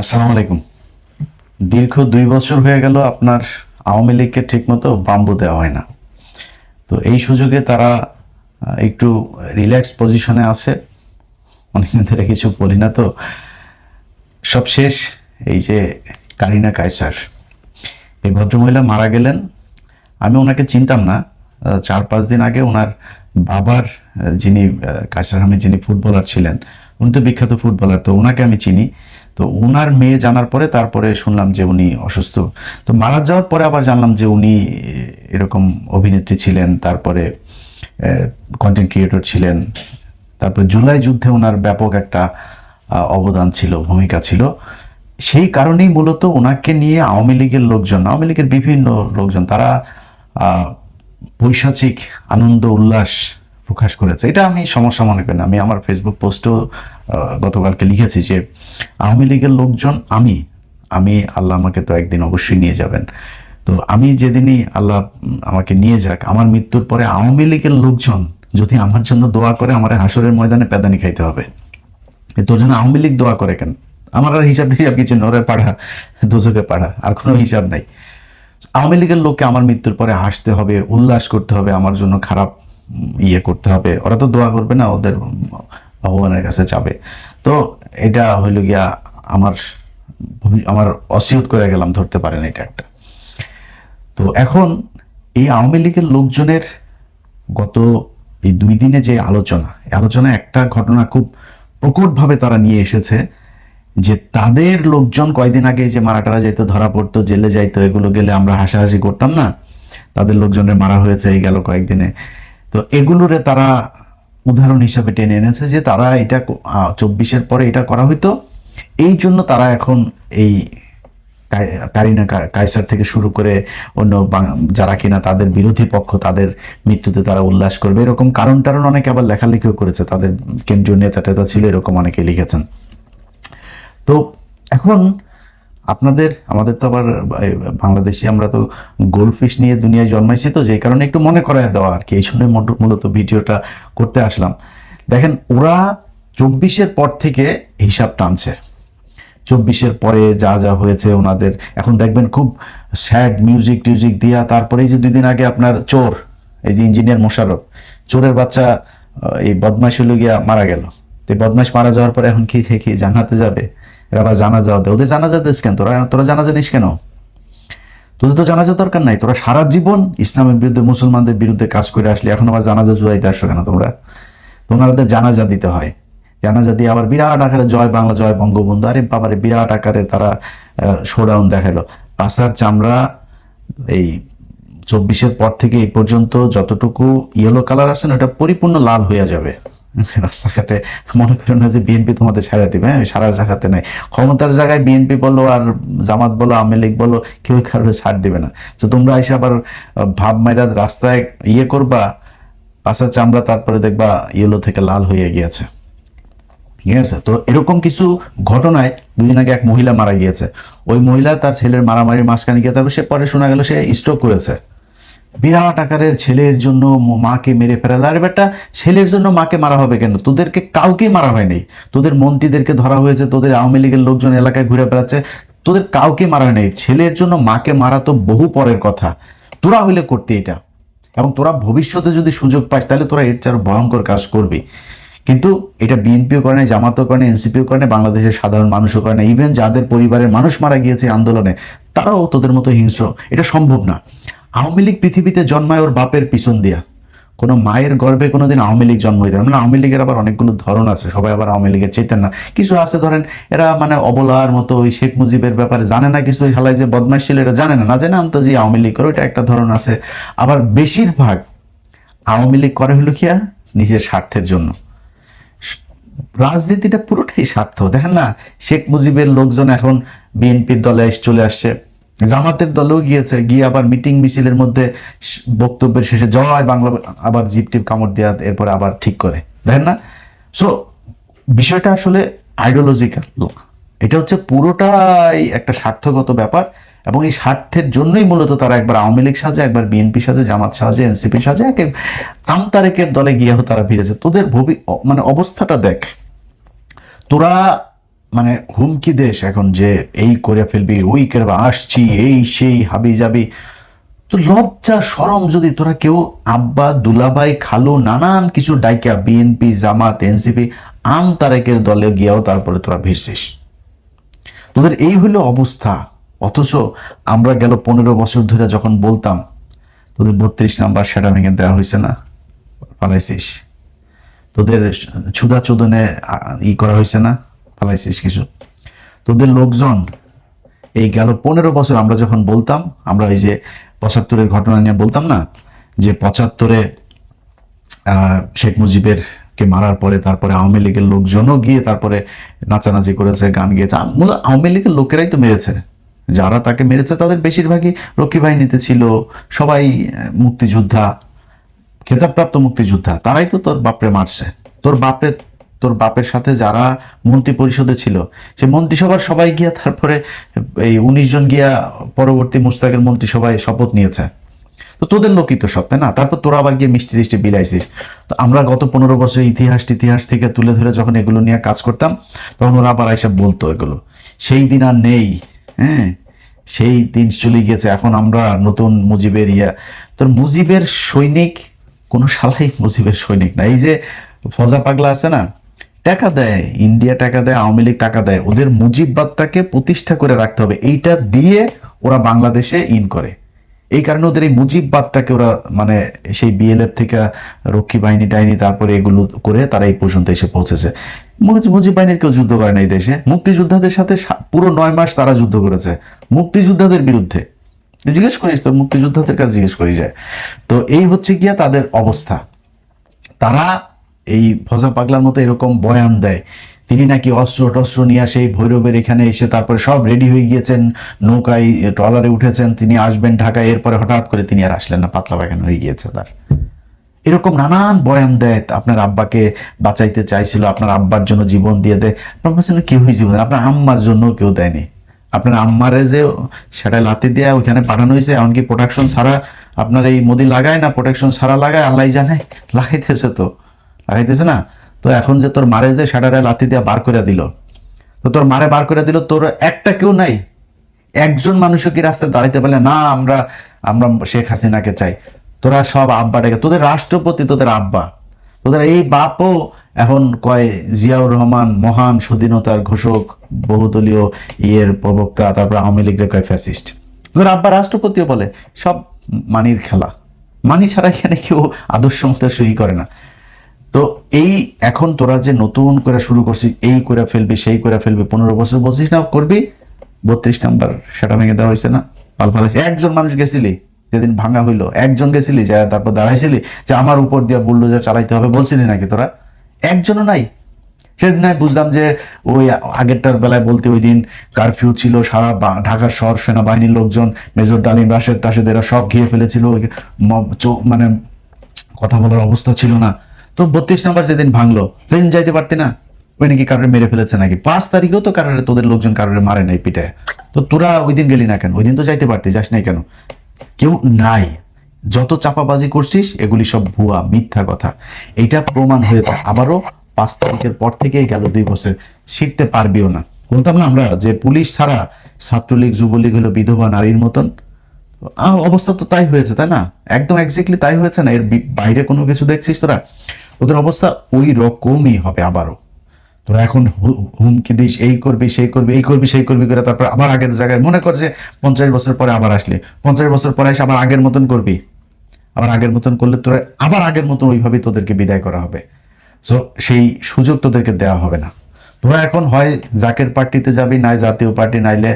আসসালামু আলাইকুম। দীর্ঘ 2 বছর হয়ে গেল আপনার আওয়ামী লীগকে ঠিকমতো বাম্বু দেওয়া হয় না। তো এই সুযোগে তারা একটু রিল্যাক্স পজিশনে আছে। অনেকদিন ধরে কিছু বলি না, তো সব শেষ। এই যে কারিনা কায়সার, এই ভদ্রমহিলা মারা গেলেন। আমি ওনাকে চিনতাম না। 4-5 দিন আগে ওনার বাবার, যিনি কায়সার আহমেদ, যিনি ফুটবলার ছিলেন, উনি তো বিখ্যাত ফুটবলার, তো ওনাকে আমি চিনি। তো ওনার মেয়ে জানার পরে তারপরে শুনলাম যে উনি অসুস্থ। তো মারা যাওয়ার পরে আবার জানলাম যে উনি এরকম অভিনেত্রী ছিলেন, তারপরে কন্টেন্ট ক্রিয়েটর ছিলেন। তারপর জুলাই যুদ্ধে ওনার ব্যাপক একটা অবদান ছিল, ভূমিকা ছিল। সেই কারণেই মূলত ওনাকে নিয়ে আওয়ামী লীগের লোকজন, আওয়ামী লীগের বিভিন্ন লোকজন, তারা পৈশাচিক আনন্দ উল্লাস প্রকাশ করেছে। এটা আমি সমস্যা মনে করি না। আমি আমার ফেসবুক পোস্টেও গতকালকে লিখেছি যে আওয়ামী লীগের লোকজন, আমি আল্লাহ আমাকে তো একদিন অবশ্যই নিয়ে যাবেন। তো আমি যেদিনই আল্লাহ আমাকে নিয়ে যাক, আমার মৃত্যুর পরে আওয়ামী লীগের লোকজন যদি আমার জন্য দোয়া করে, আমার হাসরের ময়দানে পেদানি খাইতে হবে। তোর জন্য আওয়ামী লীগ দোয়া করে কেন? আমার আর হিসাব কিছু নরে পাড়া, দুজকে পাড়া, আর কোনো হিসাব নাই। আওয়ামী লীগের লোককে আমার মৃত্যুর পরে হাসতে হবে, উল্লাস করতে হবে, আমার জন্য খারাপ করতে হবে। ওরা তো দোয়া করবে না, ওদের ভগবানের কাছে যাবে। তো এটা হইল গিয়া আমার আমার অসিয়ত করে গেলাম, ধরতে পারেন এটা একটা। তো এখন এই আওয়ামী লীগের লোকজনের গত এই 2 দিনে যে আলোচনা একটা ঘটনা খুব প্রকটভাবে তারা নিয়ে এসেছে, যে তাদের লোকজন কয়দিন আগে যে মারাটারা যাইতো, ধরা পড়তো, জেলে যাইতো, এগুলো গেলে আমরা হাসাহাসি করতাম না, তাদের লোকজনের মারা হয়েছে এই গেল কয়েকদিনে। তো এগুলোরে তারা উদাহরণ হিসাবে টেনে এনেছে যে তারা এটা 24-এর পরে এটা করা হইতো, এই জন্য তারা এখন এই কারিনা কায়সার থেকে শুরু করে অন্য যারা কিনা তাদের বিরোধী পক্ষ, তাদের মৃত্যুতে তারা উল্লাস করবে, এরকম কারণ অনেকে আবার লেখালেখিও করেছে। তাদের কেন্দ্রীয় নেতা টেতা ছিল, এরকম অনেকে লিখেছেন। তো এখন আমাদের তো আবার বাংলাদেশি, আমরা তো গোল্ডফিশ নিয়ে দুনিয়ায় জন্মাইছি, তো যেই কারণে একটু মনে করায় দেওয়া আর কি, এই জন্য মূলত ভিডিওটা করতে আসলাম। দেখেন, ওরা 24-এর পর থেকে হিসাব টানছে। 24-এর পরে যা যা হয়েছে ওনাদের, এখন দেখবেন খুব স্যাড মিউজিক টিউজিক দিয়া। তারপরে এই যে 2 দিন আগে আপনার চোর, এই যে ইঞ্জিনিয়ার মোশাররফ, চোরের বাচ্চা, এই বদমাইশ হলো গিয়া মারা গেল। তো বদমাইশ মারা যাওয়ার পরে এখন কি জানাতে যাবে? এরা আবার জানাজা দেয়। ওদের জানাজা দিস কেন? তোরা জানাজা নিস কেন? তোদের তো জানাজা দরকার নাই। তোরা সারা জীবন ইসলামের বিরুদ্ধে, মুসলমানদের বিরুদ্ধে কাজ করে আসলে, এখন আবার জানাজা জুয়াইতে আসো কেন? তোমাদের জানাজা দিতে হয়। জানাজা দিয়ে আবার বিরাট আকারে জয় বাংলা, জয় বঙ্গবন্ধু, আরে বাবারে, বিরাট আকারে তারা শোডাউন দেখালো। পাশার চামড়া এই 24-এর পর থেকে এই পর্যন্ত যতটুকু ইয়েলো কালার আছে না, ওটা পরিপূর্ণ লাল হয়ে যাবে রাস্তাঘাটে। মনে করেন না যে বিএনপি তোমাদের ছাড়া দিবে, হ্যাঁ, সারা জায়গাতে নাই। ক্ষমতার জায়গায় বিএনপি বলো আর জামাত বলো, আওয়ামী লীগ বলো, কেউ কারোর ছাড় দিবে না। তো তোমরা এসে আবার ভাব মাইরা রাস্তায় করবা, পাশার চামড়া তারপরে দেখবা ইয়েলো থেকে লাল হয়ে গিয়েছে। ঠিক আছে? তো এরকম কিছু ঘটনায় 2 দিন আগে এক মহিলা মারা গিয়েছে। ওই মহিলা তার ছেলের মারামারির মাঝখানে গিয়ে, তারপর সে পরে শোনা গেল সে স্ট্রোক করেছে। বিরাট আকারের ছেলের জন্য মাকে মেরে ফেলাল। আরে বেটা, ছেলের জন্য মাকে মারা হবে কেন? তোদেরকে কাউকে মারা হয়নি। তোদের মন্ত্রীদেরকে ধরা হয়েছে, তোদের আওয়ামী লীগের লোকজন এলাকায় ঘুরে বেড়াচ্ছে, তোদের কাউকে মারা হয়নি। ছেলের জন্য মাকে মারা তো বহু পরের কথা। তোরা হইলে করতে এটা, এবং তোরা ভবিষ্যতে যদি সুযোগ পাস তাহলে তোরা এর চেয়ে ভয়ঙ্কর কাজ করবি। কিন্তু এটা বিএনপিও করে না, জামাতও করে না, এনসিপিও করে না, বাংলাদেশের সাধারণ মানুষও করে না। ইভেন যাদের পরিবারের মানুষ মারা গিয়েছে আন্দোলনে, তারাও তোদের মতো হিংস্র। এটা সম্ভব না। আওয়ামী লীগ পৃথিবীতে জন্মায় ওর বাপের পিছন দিয়া। কোনো মায়ের গর্ভে কোনোদিন আওয়ামী লীগ জন্ম হইতে পারে না। আওয়ামী লীগের আবার অনেকগুলো ধরন আছে, সবাই আবার আওয়ামী লীগের চেতেন না। কিছু আছে ধরেন এরা মানে অবলার মতো, ওই শেখ মুজিবের ব্যাপারে জানে না কিছু, হালাই যে বদমাইশ ছিল এটা জানে না, না জানে আনতো যে আওয়ামী লীগ করে, ওইটা একটা ধরন আছে। আবার বেশিরভাগ আওয়ামী লীগ করে হলো কি নিজের স্বার্থের জন্য। রাজনীতিটা পুরোটাই স্বার্থ। দেখেন না, শেখ মুজিবের লোকজন এখন বিএনপির দলে চলে আসছে, জামাতের দলেও গিয়েছে, গিয়ে আবার মিটিং মিছিলের মধ্যে বক্তব্যের শেষে জয় বাংলা আবার জিপ টিপ কামড় দেওয়া, এরপরে আবার ঠিক করে। দেখেন না? সো বিষয়টা আসলে আইডিওলজিক্যাল। এটা হচ্ছে পুরোটাই একটা স্বার্থগত ব্যাপার, এবং এই স্বার্থের জন্যই মূলত তারা একবার আওয়ামী লীগ সাজে, একবার বিএনপি সাজে, জামাত সাজে, এনসিপি সাজে, এক আমতারেকের দলে গিয়েও তারা ভিড়েছে। তোদের মানে অবস্থাটা দেখ। তোরা মানে হুমকি দেশ এখন যে এই করে ফেলবি, ওই করবে, আসছি, এই সেই হাবি যাবি। তো লজ্জা শরম যদি তোরা কেউ আব্বা দুলাভাই খালু নানান কিছু ডাইকা বিএনপি জামাত এনসিপি তারেকের দলে গিয়েও তারপরে তোরা ভিড়ছিস, তোদের এই হলো অবস্থা। অথচ আমরা গেল 15 বছর ধরে যখন বলতাম তোদের 32 নাম্বার সেটা ভেঙে দেওয়া হয়েছে না, পালাইছিস। তোদের ছুদা চোদনে করা হয়েছে না, পালাইছিস কিছু। তোদের লোকজন এই গেল 15 বছর আমরা যখন বলতাম, আমরা এই যে 75-এর ঘটনা নিয়ে বলতাম না, যে 75-এ শেখ মুজিবের কে মারার পরে তারপরে আওয়ামী লীগের লোকজনও গিয়ে তারপরে নাচানাচি করেছে, গান গেয়েছে। মূলত আওয়ামী লীগের লোকেরাই তো মেরেছে, যারা তাকে মেরেছে তাদের বেশিরভাগই রক্ষী বাহিনীতে ছিল, সবাই মুক্তিযোদ্ধা, খেতাবপ্রাপ্ত মুক্তিযোদ্ধা, তারাই তো তোর বাপরে মারছে। তোর বাপের সাথে যারা মন্ত্রী পরিষদে ছিল, সে মন্ত্রিসভার সবাই গিয়া তারপরে এই 19 জন গিয়া পরবর্তী মুস্তাকের মন্ত্রিসভায় শপথ নিয়েছে। তো তোদের লোকই তো সব, তাই না? তারপর তোরা আবার গিয়ে মিষ্টি টিষ্টি বিলাইছিস। তো আমরা গত 15 বছর ইতিহাস থেকে তুলে ধরে যখন এগুলো নিয়ে কাজ করতাম, তখন ওরা আবার এসে বলতো এগুলো। সেই দিন আর নেই, হ্যাঁ, সেই দিন চলে গিয়েছে। এখন আমরা নতুন মুজিবের তোর মুজিবের সৈনিক কোনো শালাই মুজিবের সৈনিক না। এই যে ফজা পাগলা আছে না, টাকা দেয়, ইন্ডিয়া টাকা দেয়, আওয়ামী লীগ টাকা দেয়, ওদের মুজিববাদটাকে প্রতিষ্ঠা করে রাখতে হবে, এইটা দিয়ে ওরা বাংলাদেশে করে। এই কারণে ওদের এই মুজিববাদটাকে ওরা মানে সেই বিএলএফ থেকে রক্ষী বাহিনী টাইনি তারপরে এগুলো করে তারা এই পর্যন্ত এসে পৌঁছেছে। মুজিব বাহিনীর কেউ যুদ্ধ করে না এই দেশে, মুক্তিযোদ্ধাদের সাথে পুরো 9 মাস তারা যুদ্ধ করেছে মুক্তিযোদ্ধাদের বিরুদ্ধে। জিজ্ঞেস করিস তোর মুক্তিযোদ্ধাদের কাছে, জিজ্ঞেস করি যায়। তো এই হচ্ছে গিয়া তাদের অবস্থা। তারা এই ফজা পাগলার মতো এরকম বয়ান দেয়, তিনি নাকি অস্ত্র টস্ত্র নিয়ে সেই ভৈরবের এখানে এসে তারপরে সব রেডি হয়ে গিয়েছেন, নৌকায় ট্রলারে উঠেছেন, তিনি আসবেন ঢাকায়, এরপরে হঠাৎ করে তিনি আর আসলেন না, পাতলা পায়খানা হয়ে গিয়েছে তার। এরকম নানান বয়ান দেয়। আপনার আব্বাকে বাঁচাইতে চাইছিল, আপনার আব্বার জন্য জীবন দিয়ে দেয়। আপনার জন্য কেউই জীবন, আপনার আম্মার জন্য কেউ দেয়নি। আপনার আম্মারে যে সেটা লাতি দিয়ে ওইখানে পাঠানো হয়েছে, এমনকি প্রোটেকশন ছাড়া আপনার এই মোদি লাগায় না, প্রোটেকশন ছাড়া লাগায়, আল্লাহ জানে, লাগাইতেছে না। তো এখন যে তোর মারে যে সেটারে লাথি দিয়ে বার করে দিল, তো তোর মারে বার করে দিল, তোর একটা কেউ নাই, একজন মানুষও কি রাস্তায় দাঁড়াইতে পারলে না আমরা আমরা শেখ হাসিনাকে চাই। তোরা সব আব্বাটাকে, তোদের রাষ্ট্রপতি তোদের আব্বা, তোদের এই বাপও এখন কয় জিয়াউর রহমান মহান স্বাধীনতার ঘোষক, বহুদলীয় প্রবক্তা, তারপর আওয়ামী লীগের কয় ফ্যাসিস্ট। তোদের আব্বা রাষ্ট্রপতিও বলে। সব মানির খেলা, মানি ছাড়া এখানে কেউ আদর্শ মতো সই করে না। তো এই এখন তোরা যে নতুন করে শুরু করছিস, এই করে ফেলবি সেই করে ফেলবি, 15 বছর বলছিস না করবি, 32 নাম্বার সেটা ভেঙে দেওয়া হয়েছে না, পাল পালাইছে। একজন মানুষ গেছিলি যেদিন ভাঙা হইলো, একজন গেছিলি যা তারপর দাঁড়াইছিলি যে আমার উপর দিয়ে বুলডোজার চালাইতে হবে, বলছিলি নাকি তোরা? একজনও নাই। সেদিন বুঝলাম যে ওই আগেরটার বেলায় বলতে ওই দিন কারফিউ ছিল, সারা ঢাকার শহর সেনাবাহিনীর লোকজন, মেজর ডালিম রাশেদ টাশেদ এরা সব ঘিরে ফেলেছিল, মানে কথা বলার অবস্থা ছিল না। তো 32 নাম্বার যেদিন ভাঙলো সেদিন যাইতে পারতি না? ওই নাকি কারোর মেরে ফেলেছে নাকি? 5 তারিখেও তো কারোর, তোদের লোকজন কারোর মারে নাই পিঠে। তো তোরা ওই দিন গেলি না কেন? ওই দিন তো যাইতে পারতি, যাস নাই কেন? কেউ নাই। যত চাপাবাজি করছিস এগুলি সব ভুয়া মিথ্যা কথা। এটা প্রমাণ হয়েছে। আবারও 5 তারিখের পর থেকেই গেল 2 বছর, শিখতে পারবিও না। বলতাম না আমরা যে পুলিশ ছাড়া ছাত্রলীগ যুবলীগ হলো বিধবা নারীর মতন, অবস্থা তো তাই হয়েছে, তাই না? একদম এক্স্যাক্টলি তাই হয়েছে না? এর বাইরে কোনো কিছু দেখছিস তোরা? ওদের অবস্থা ওই রকমই হবে আবারও। তোরা এখন হুমকি দিস, এই করবি সেই করবি, এই করবি সেই করবি করে তারপর আবার আগের জায়গায়, মনে কর যে 50 বছর পরে আবার আসলে, 50 বছর পরে এসে আবার আগের মতন করবি। আবার আগের মতন করলে তোরা আবার আগের মতন ওইভাবেই তোদেরকে বিদায় করা হবে। সো সেই সুযোগ তোদেরকে দেওয়া হবে না। তোরা এখন হয় জাকের পার্টিতে যাবি, নাই জাতীয় পার্টি, নাইলে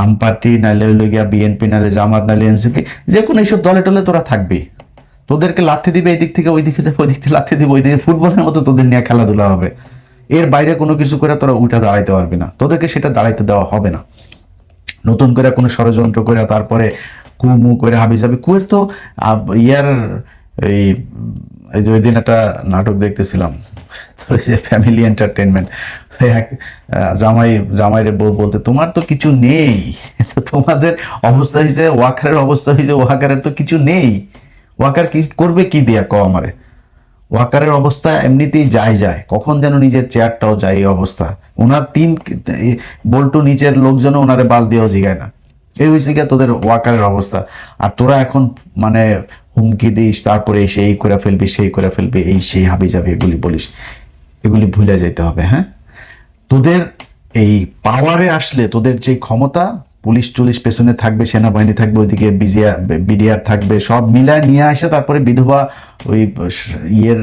আম পার্টি, নাইলে হইলো গিয়া বিএনপি, নাইলে জামাত, নাইলে এনসিপি, যে কোনো এইসব দলে টলে তোরা থাকবি। তোদেরকে লাথি দিবে এই দিক থেকে, ওই দিকে যাবে, ওই দিক থেকে লাথি দিবে ওই দিকে, ফুটবলের মতো তোদের নিয়ে খেলাধুলা হবে। এর বাইরে কোনো কিছু করে তোরা উঠে দাঁড়াইতে পারবি না, তোদেরকে সেটা দাঁড়াইতে দেওয়া হবে না। নতুন করে কোনো ষড়যন্ত্র করে তারপরে কুমু করে হাবি যাবি। কুয়ের তো ইয়ার এই যে ওই দিন একটা নাটক দেখতেছিলাম, তোর যে ফ্যামিলি এন্টারটেনমেন্ট, এক জামাইরে বউ বলতে, তোমার তো কিছু নেই, তোমাদের অবস্থা হয়েছে ওয়াকারের অবস্থা হয়েছে, ওয়াকারের তো কিছু নেই, ওয়াকার কি করবে কি দিয়া ক আমারে? ওয়াকারের অবস্থা এমনিতেই যায়, কখন যেন নিজের চেয়ারটাও যায় এই অবস্থা। ওনার বল্টু নিচের লোকজন ওনারে বাল দিয়েও জিগায় না। এই হয়েছে গিয়ে তোদের ওয়াকারের অবস্থা। আর তোরা এখন মানে হুমকি দিস, তারপরে এসে এই করে ফেলবি, সেই করে ফেলবি, এই সেই হাবি যাবি এগুলি বলিস, এগুলি ভুলে যেতে হবে। হ্যাঁ, তোদের এই পাওয়ারে আসলে তোদের যে ক্ষমতা, পুলিশ টুলিশ পেছনে থাকবে, সেনাবাহিনী থাকবে, ওইদিকে বিডিআর থাকবে, সব মিলায় নিয়ে আসে তারপরে বিধবা ওই ইয়ের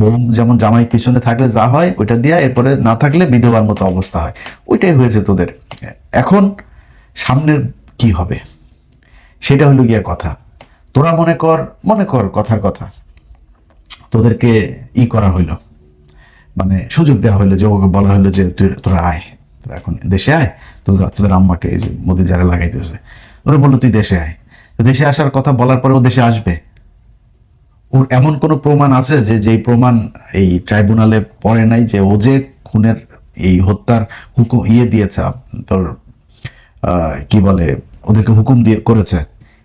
বোম যেমন জামাই পিছনে থাকলে যা হয় ওইটা দিয়া, এরপরে না থাকলে বিধবার মতো অবস্থা হয়। ওইটাই হয়েছে তোদের। এখন সামনের কি হবে সেটা হলো গিয়া কথা। তোরা মনে কর কথার কথা, তোদেরকে করা হইলো, মানে সুযোগ দেওয়া হলো, যে ওকে বলা হলো যে তোরা আয়, তোরা এখন দেশে আয়, তোদের আম্মাকে এই যে মোদি যারা লাগাইতেছে, ওরা বললো তুই দেশে আয়। দেশে আসার কথা বলার পরে ও দেশে আসবে? ওর এমন কোনো প্রমাণ আছে যে যেই প্রমাণ এই ট্রাইব্যুনালে পড়ে নাই, যে ও যে খুনের এই হত্যার হুকুম দিয়েছে, তোর কি বলে ওদেরকে হুকুম দিয়ে করেছে,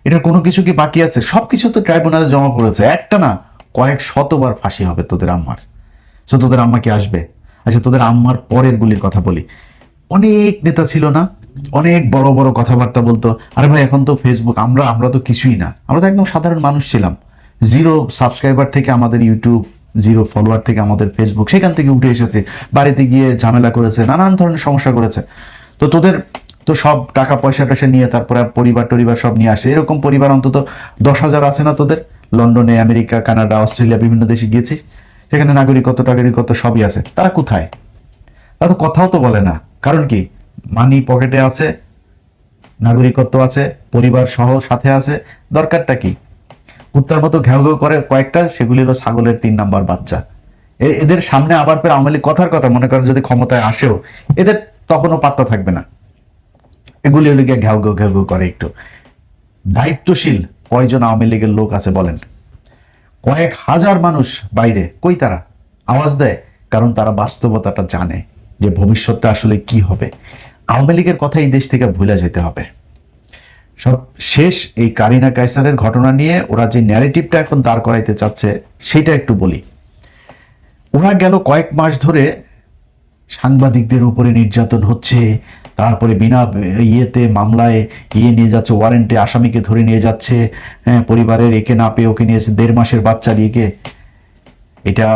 এটার কোনো কিছু কি বাকি আছে? সবকিছু তো ট্রাইব্যুনালে জমা পড়েছে, একটা না কয়েক শতবার ফাঁসি হবে তোদের আম্মার। সো তোদের আম্মা কি আসবে? আচ্ছা, তোদের আম্মার পরের গুলির কথা বলি। অনেক নেতা ছিল না, অনেক বড় বড় কথাবার্তা বলতো। আরে ভাই, এখন তো ফেসবুক, আমরা তো কিছুই না, আমরা তো একদম সাধারণ মানুষ ছিলাম। 0 সাবস্ক্রাইবার থেকে আমাদের ইউটিউব, 0 ফলোয়ার থেকে আমাদের ফেসবুক, সেখান থেকে উঠে এসেছে। বাড়িতে গিয়ে ঝামেলা করেছে, নানান ধরনের সমস্যা করেছে। তো তোদের তো সব টাকা পয়সা টয়সা নিয়ে তারপরে পরিবার সব নিয়ে আসে। এরকম পরিবার অন্তত 10,000 আছে না তোদের? লন্ডনে, আমেরিকা, কানাডা, অস্ট্রেলিয়া, বিভিন্ন দেশে গিয়েছিস, সেখানে নাগরিকত্ব সবই আছে। তারা কোথায়? তারা তো কথাও তো বলে না। কারণ কি? মানি পকেটে আছে, নাগরিকত্ব আছে, পরিবার সহ সাথে আছে, দরকারটা কি? কুত্তার মতো ঘেউ ঘেউ করে কয়েকটা, সেগুলি হলো ছাগলের 3 নাম্বার বাচ্চা। এদের সামনে আবার ফের আওয়ামী লীগ কথার কথা মনে করেন যদি ক্ষমতায় আসেও, এদের তখনও পাত্তা থাকবে না। এগুলি হলো গিয়ে ঘেউ ঘেউ ঘেউ ঘেউ করে একটু। দায়িত্বশীল কয়জন আওয়ামী লীগের লোক আছে বলেন? কয়েক হাজার মানুষ বাইরে, কই তারা? আওয়াজ দেয়, কারণ তারা বাস্তবতাটা জানে যে ভবিষ্যৎটা আসলে কি হবে। আওয়ামী লীগের কথা এই দেশ থেকে ভুলে যেতে হবে। সব শেষ। এই কারিনা কায়সারের ঘটনা নিয়ে ওরা যে ন্যারেটিভটা এখন দাঁড় করাইতে চাচ্ছে সেটা একটু বলি। ওরা গেল কয়েক মাস ধরে সাংবাদিকদের উপরে নির্যাতন হচ্ছে, তারপরে বিনা মামলায় নিয়ে যাচ্ছে, ওয়ারেন্টে আসামিকে ধরে নিয়ে যাচ্ছে, হ্যাঁ, পরিবারের একে না পেয়ে ওকে নিয়েছে, 1.5 মাসের বাচ্চা নিয়ে। এটা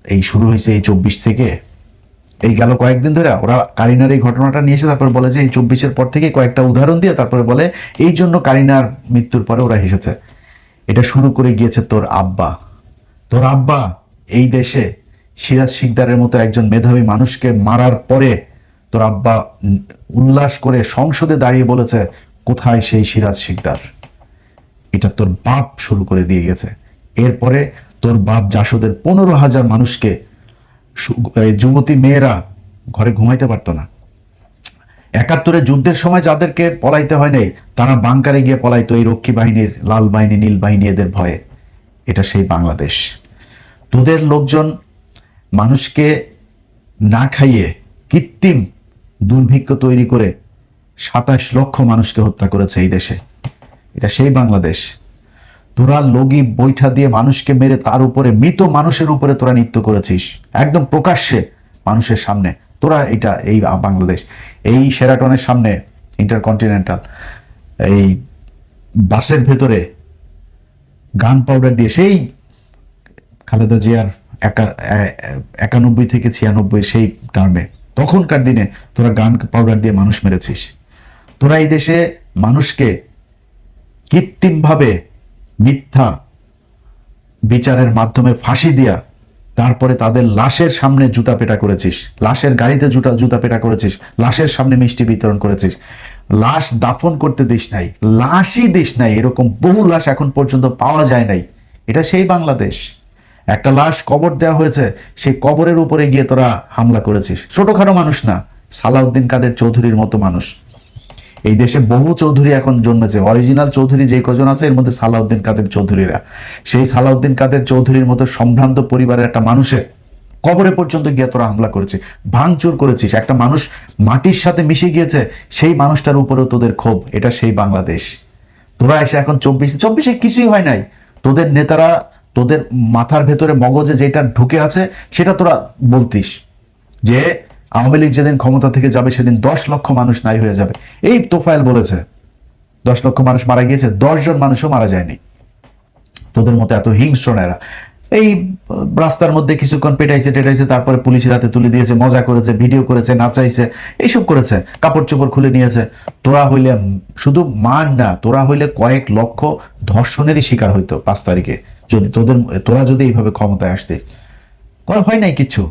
এই শুরু হয়েছে এই 24 থেকে। এই গেল কয়েকদিন ধরে ওরা কারিনার এই ঘটনাটা নিয়ে এসে তারপর বলে যে এই 24-এর পর থেকে কয়েকটা উদাহরণ দিয়ে তারপরে বলে এই জন্য কারিনার মৃত্যুর পরে ওরা হেসেছে। এটা শুরু করে গিয়েছে তোর আব্বা এই দেশে সিরাজ শিকদারের মতো একজন মেধাবী মানুষকে মারার পরে তোর আব্বা উল্লাস করে সংসদে দাঁড়িয়ে বলেছে, কোথায় সেই সিরাজ শিকদার? এটা তোর বাপ শুরু করে দিয়ে গেছে। এরপরে তোর বাপ জাসদের 15,000 মানুষকে, যুবতী মেয়েরা ঘরে ঘুমাইতে পারতো না। 71-এ যুদ্ধের সময় যাদেরকে পলাইতে হয় নাই, তারা বাংকারে গিয়ে পলাইতো এই রক্ষী বাহিনীর, লাল বাহিনী, নীল বাহিনী, এদের ভয়ে। এটা সেই বাংলাদেশ। তোদের লোকজন মানুষকে না খাইয়ে কৃত্রিম দুর্ভিক্ষ তৈরি করে 27 লক্ষ মানুষকে হত্যা করেছে এই দেশে। এটা সেই বাংলাদেশ। তোরা লগি বৈঠা দিয়ে মানুষকে মেরে তার উপরে, মৃত মানুষের উপরে তোরা নৃত্য করেছিস একদম প্রকাশ্যে মানুষের সামনে। তোরা এই বাংলাদেশ। এই শেরাটনের সামনে, ইন্টারকন্টিনেন্টাল, এই বাসের ভেতরে গান পাউডার দিয়ে, সেই খালেদা জিয়ার 91 থেকে 96 সেই টার্মে, তখনকার দিনে তোরা গান পাউডার দিয়ে মানুষ মেরেছিস। তোরা এই দেশে মানুষকে কৃত্রিমভাবে মিথ্যা বিচারের মাধ্যমে ফাঁসি দিয়া তারপরে তাদের লাশের সামনে জুতা পেটা করেছিস, লাশের গাড়িতে জুতা পেটা করেছিস, লাশের সামনে মিষ্টি বিতরণ করেছিস, লাশ দাফন করতে দিস নাই, লাশই দিস নাই। এরকম বহু লাশ এখন পর্যন্ত পাওয়া যায় নাই। এটা সেই বাংলাদেশ। একটা লাশ কবর দেওয়া হয়েছে, সেই কবরের উপরে গিয়ে তোরা হামলা করেছিস। ছোটখাটো মানুষ না, সালাউদ্দিন কাদের চৌধুরীর মতো মানুষ। এই দেশে বহু চৌধুরী এখন জন্মেছে, অরিজিনাল চৌধুরী যে কজন আছে এর মধ্যে সালাউদ্দিন কাদের চৌধুরীরা। সেই সালাউদ্দিন কাদের চৌধুরীর মতো সম্ভ্রান্ত পরিবারের একটা মানুষের কবরে পর্যন্ত গিয়ে তোরা হামলা করেছিস, ভাঙচুর করেছিস। একটা মানুষ মাটির সাথে মিশে গিয়েছে, সেই মানুষটার উপরেও তোদের ক্ষোভ। এটা সেই বাংলাদেশ। তোরা এসে এখন 24-এ কিছুই হয় নাই। তোদের নেতারা তোদের মাথার ভেতরে মগজে যেটা ঢুকে আছে সেটা তোরা বলতিস যে আওয়ামী লীগ যেদিন ক্ষমতা থেকে যাবে সেদিন 10 লক্ষ মানুষ নাই হয়ে যাবে। এই তোফায়েল বলেছে 10 লক্ষ মানুষ মারা গিয়েছে, 10 জন মানুষও মারা যায়নি। তোদের মতো এত হিংস্র না এরা। এই রাস্তার মধ্যে কিছুক্ষণ পেটাইছে টেটাইছে, তারপরে পুলিশের হাতে তুলে দিয়েছে, মজা করেছে, ভিডিও করেছে, নাচাইছে, এইসব করেছে, কাপড় চোপড় খুলে নিয়েছে। তোরা হইলে শুধু মান না, তোরা হইলে কয়েক লক্ষ ধর্ষণেরই শিকার হইতো 5 তারিখে, যদি তোরা যদি এইভাবে ক্ষমতায় আসতে। করা হয় নাই কিচ্ছু।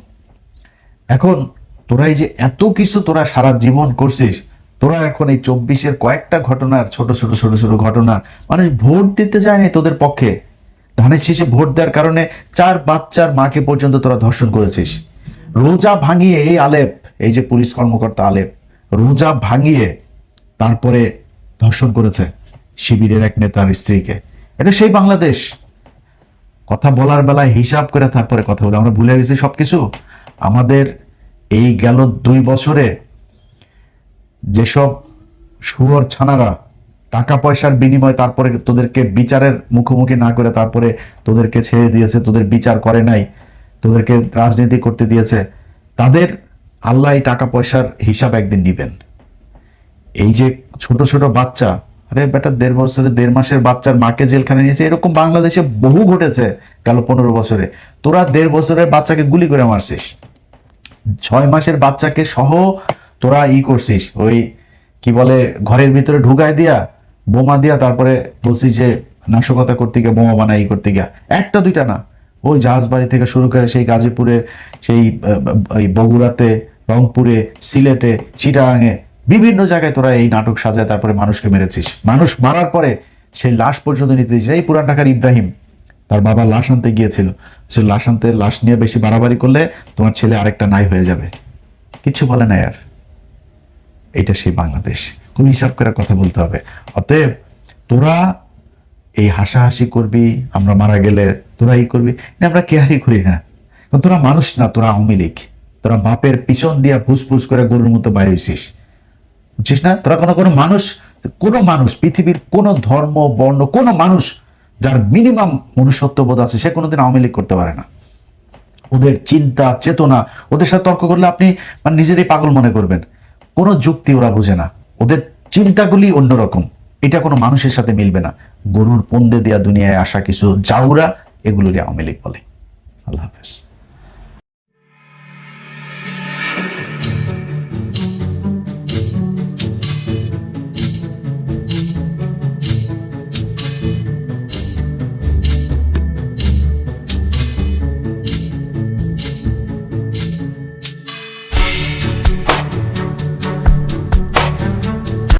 এখন তোরা এই যে এত কিছু তোরা সারা জীবন করছিস, তোরা এখন এই 24-এর কয়েকটা ঘটনার ছোট ছোট ছোট ছোট ঘটনা, মানুষ ভোট দিতে যায়নি তোদের পক্ষে, ধানের শীষে ভোট দেওয়ার কারণে 4 বাচ্চার মাকে পর্যন্ত তোরা ধর্ষণ করেছিস। রোজা ভাঙিয়ে এই আলেপ, এই যে পুলিশ কর্মকর্তা আলেপ, রোজা ভাঙিয়ে তারপরে ধর্ষণ করেছে শিবিরের এক নেতার স্ত্রীকে। এটা সেই বাংলাদেশ। কথা বলার বেলায় হিসাব করে তারপরে কথা বলে, আমরা ভুলে গেছি সবকিছু। আমাদের এই গেল 2 বছরে যেসব শুয়োর ছানারা টাকা পয়সার বিনিময়ে তারপরে তোদেরকে বিচারের মুখোমুখি না করে তারপরে তোদেরকে ছেড়ে দিয়েছে, তোদের বিচার করে নাই, তোদেরকে রাজনীতি করতে দিয়েছে, তাদের আল্লাহ এই টাকা পয়সার হিসাব একদিন নিবেন। এই যে ছোট ছোট বাচ্চা, আরে বেটা 1.5 বছরে 1.5 মাসের বাচ্চার মাকে জেলখানে নিয়েছে, এরকম বাংলাদেশে বহু ঘটেছে গেল 15 বছরে। তোরা 1.5 বছরের বাচ্চাকে গুলি করে মারছিস, 6 মাসের বাচ্চাকে সহ তোরা করছিস, ওই কি বলে ঘরের ভিতরে ঢুকায় দিয়া বোমা দিয়া, তারপরে বলছিস যে নাশকতা করতে গিয়ে বোমা বানাই করতে গিয়া, একটা দুইটা না, ওই জাহাজবাড়ি থেকে শুরু করে সেই গাজীপুরে, সেই বগুড়াতে, রংপুরে, সিলেটে, চিটাগাঙে, বিভিন্ন জায়গায় তোরা এই নাটক সাজায় তারপরে মানুষকে মেরেছিস। মানুষ মারার পরে সেই লাশ পর্যন্ত নিতে দিস। এই পুরান ঢাকার ইব্রাহিম তার বাবা লাশ আনতে গিয়েছিল, সে লাশ নিয়ে বেশি বাড়াবাড়ি করলে তোমার ছেলে আরেকটা নাই হয়ে যাবে, কিচ্ছু বলে না আর। এটা সেই বাংলাদেশ, খুব হিসাব করে কথা বলতে হবে। অতএব তোরা এই হাসাহাসি করবি, আমরা মারা গেলে তোরা করবি না, আমরা কেয়ারই করি না, কারণ তোরা মানুষ না, তোরা আওয়ামী লীগ। তোরা বাপের পিছন দিয়া ফুসফুস করে গরুর মতো বাইরে হইছিস, বুঝছিস না? তোরা কোনো মানুষ পৃথিবীর কোনো ধর্ম বর্ণ কোনো মানুষ যার মিনিমাম মনুষ্যত্ববোধ আছে সে কোনোদিন আওয়ামী লীগ করতে পারে না। ওদের চিন্তা চেতনা, ওদের সাথে তর্ক করলে আপনি মানে নিজেরই পাগল মনে করবেন। কোনো যুক্তি ওরা বুঝে না, ওদের চিন্তাগুলি অন্যরকম, এটা কোনো মানুষের সাথে মিলবে না। গরুর পন্দে দেয়া দুনিয়ায় আসা কিছু জাউরা, এগুলোরই আওয়ামী লীগ বলে। আল্লাহ হাফেজ।